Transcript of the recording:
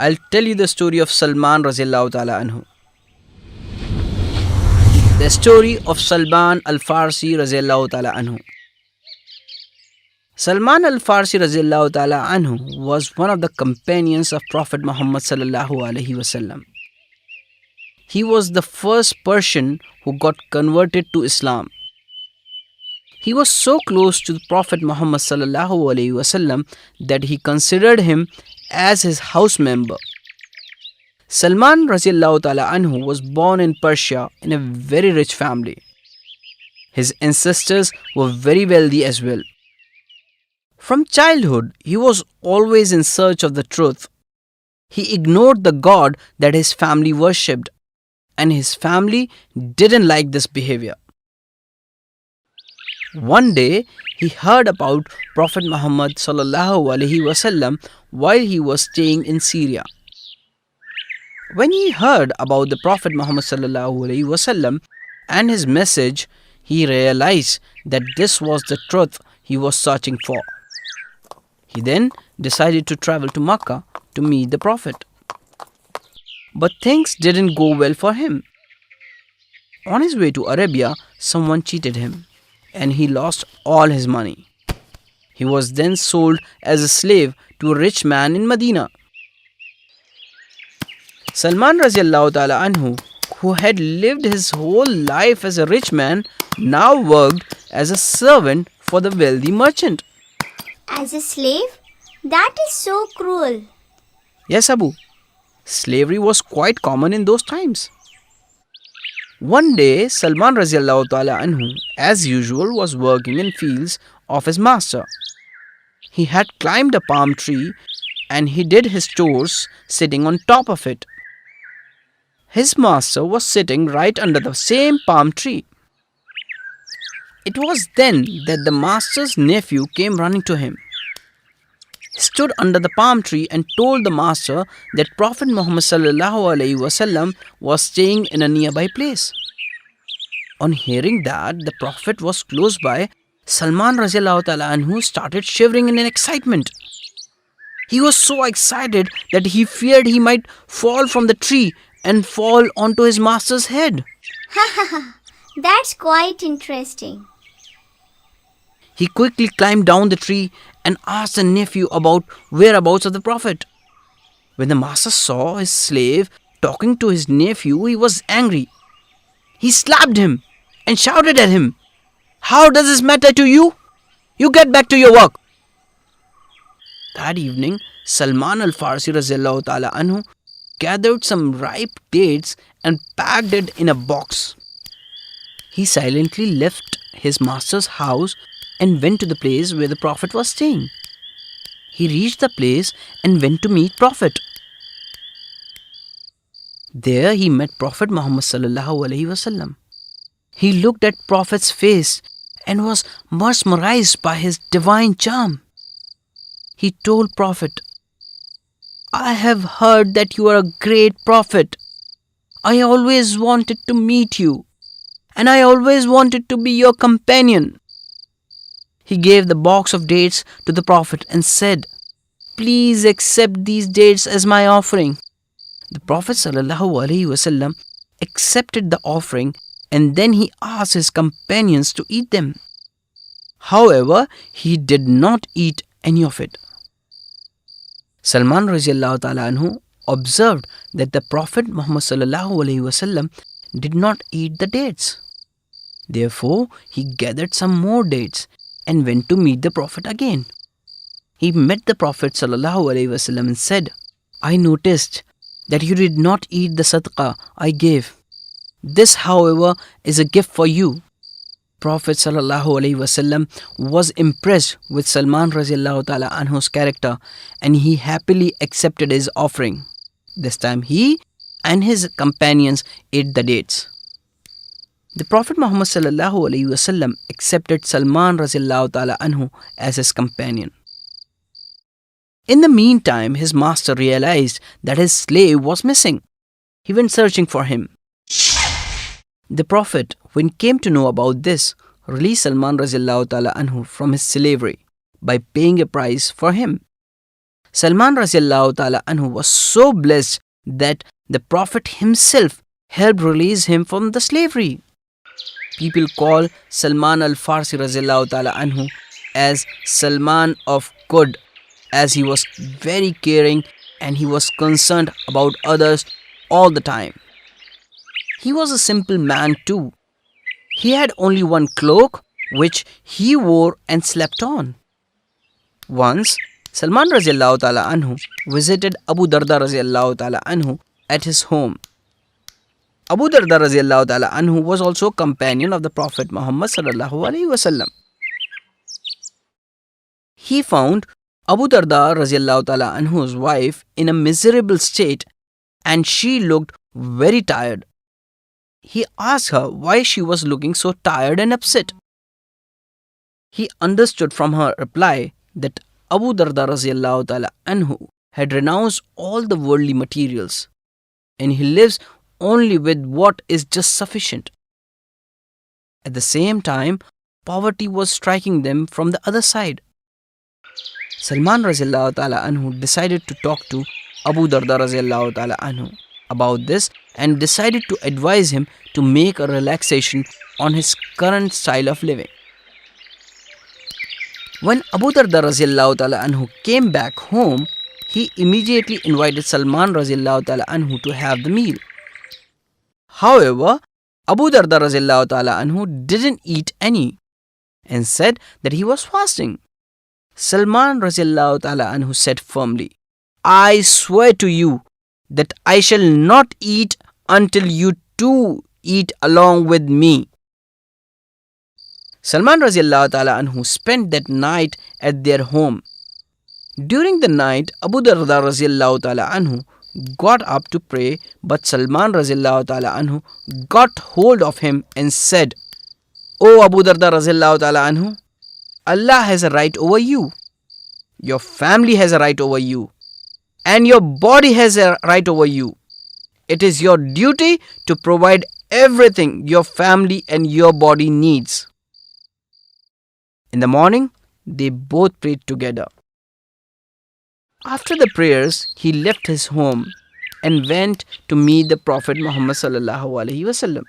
I'll tell you the story of Salman Razillahu Ta'ala Anhu. The story of Salman Al Farisi Razillahu Ta'ala Anhu. Salman Al Farisi Razillahu Ta'ala Anhu was one of the companions of Prophet Muhammad Sallallahu Alaihi Wasallam. He was the first Persian who got converted to Islam. He was so close to the Prophet Muhammad Sallallahu Alaihi Wasallam that he considered him as his house member. Salman Razillahu Ta'ala Anhu was born in Persia in a very rich family. His ancestors were very wealthy as well. From childhood, he was always in search of the truth. He ignored the God that his family worshipped, and his family didn't like this behavior. One day, he heard about Prophet Muhammad Sallallahu Alaihi Wasallam while he was staying in Syria. When he heard about the Prophet Muhammad Sallallahu Alaihi Wasallam and his message, he realized that this was the truth he was searching for. He then decided to travel to Makkah to meet the Prophet. But things didn't go well for him. On his way to Arabia, someone cheated him, and he lost all his money. He was then sold as a slave to a rich man in Medina. Salman Raziyallahu Ta'ala Anhu, who had lived his whole life as a rich man, now worked as a servant for the wealthy merchant. As a slave? That is so cruel. Yes, Abu. Slavery was quite common in those times. One day, Salman Raziyallahu Ta'ala Anhu, as usual, was working in fields of his master. He had climbed a palm tree and he did his chores sitting on top of it. His master was sitting right under the same palm tree. It was then that the master's nephew came running to him. He stood under the palm tree and told the master that Prophet Muhammad Sallallahu Alaihi Wasallam was staying in a nearby place. On hearing that the Prophet was close by, Salman Raziyallahu Ta'ala Anhu started shivering in excitement. He was so excited that he feared he might fall from the tree and fall onto his master's head. That's quite interesting. He quickly climbed down the tree and asked the nephew about whereabouts of the Prophet. When the master saw his slave talking to his nephew, he was angry. He slapped him and shouted at him, "How does this matter to you? You get back to your work." That evening, Salman Al Farisi Raziyallahu Ta'ala Anhu gathered some ripe dates and packed it in a box. He silently left his master's house and went to the place where the Prophet was staying. He reached the place and went to meet Prophet. There he met Prophet Muhammad Sallallahu Alaihi Wasallam. He looked at Prophet's face and was mesmerized by his divine charm. He told Prophet, "I have heard that you are a great Prophet. I always wanted to meet you, and I always wanted to be your companion." He gave the box of dates to the Prophet and said, "Please accept these dates as my offering." The Prophet ﷺ accepted the offering and then he asked his companions to eat them. However, he did not eat any of it. Salman Raziyallahu Ta'ala Anhu observed that the Prophet Muhammad ﷺ did not eat the dates. Therefore, he gathered some more dates and went to meet the Prophet again. He met the Prophet ﷺ and said, "I noticed that you did not eat the sadaqah I gave. This, however, is a gift for you." Prophet ﷺ was impressed with Salman Raziyallahu Ta'ala Anhu's character and he happily accepted his offering. This time he and his companions ate the dates. The Prophet Muhammad ﷺ accepted Salman Raziyallahu Ta'ala Anhu as his companion. In the meantime, his master realized that his slave was missing. He went searching for him. The Prophet, when came to know about this, released Salman Raziyallahu Ta'ala Anhu from his slavery by paying a price for him. Salman radiallahu ta'ala anhu was so blessed that the Prophet himself helped release him from the slavery. People call Salman Al Farisi radiallahu ta'ala anhu as Salman of Good, as he was very caring and he was concerned about others all the time. He was a simple man too. He had only one cloak which he wore and slept on. Once, Salman radiallahu ta'ala anhu visited Abu Darda radiallahu ta'ala anhu at his home. Abu Darda radiallahu ta'ala anhu was also a companion of the Prophet Muhammad sallallahu alaihi wasallam. He found Abu Darda radiallahu ta'ala anhu's wife in a miserable state and she looked very tired. He asked her why she was looking so tired and upset. He understood from her reply that Abu Darda radiallahu ta'ala anhu had renounced all the worldly materials and he lives only with what is just sufficient. At the same time, poverty was striking them from the other side. Salman radiallahu ta'ala anhu decided to talk to Abu Darda radiallahu ta'ala anhu about this and decided to advise him to make a relaxation on his current style of living. When Abu Darda radiallahu ta'ala anhu came back home, he immediately invited Salman radiallahu ta'ala anhu to have the meal. However, Abu Darda radiallahu ta'ala anhu didn't eat any and said that he was fasting. Salman radiallahu ta'ala anhu said firmly, "I swear to you that I shall not eat until you too eat along with me." Salman radiallahu ta'ala anhu spent that night at their home. During the night, Abu Darda radiallahu ta'ala anhu got up to pray, but Salman radiallahu ta'ala anhu got hold of him and said, "O Abu Darda radiallahu ta'ala anhu, Allah has a right over you, your family has a right over you, and your body has a right over you. It is your duty to provide everything your family and your body needs." In the morning, they both prayed together. After the prayers, he left his home and went to meet the Prophet Muhammad sallallahu alaihi wasallam.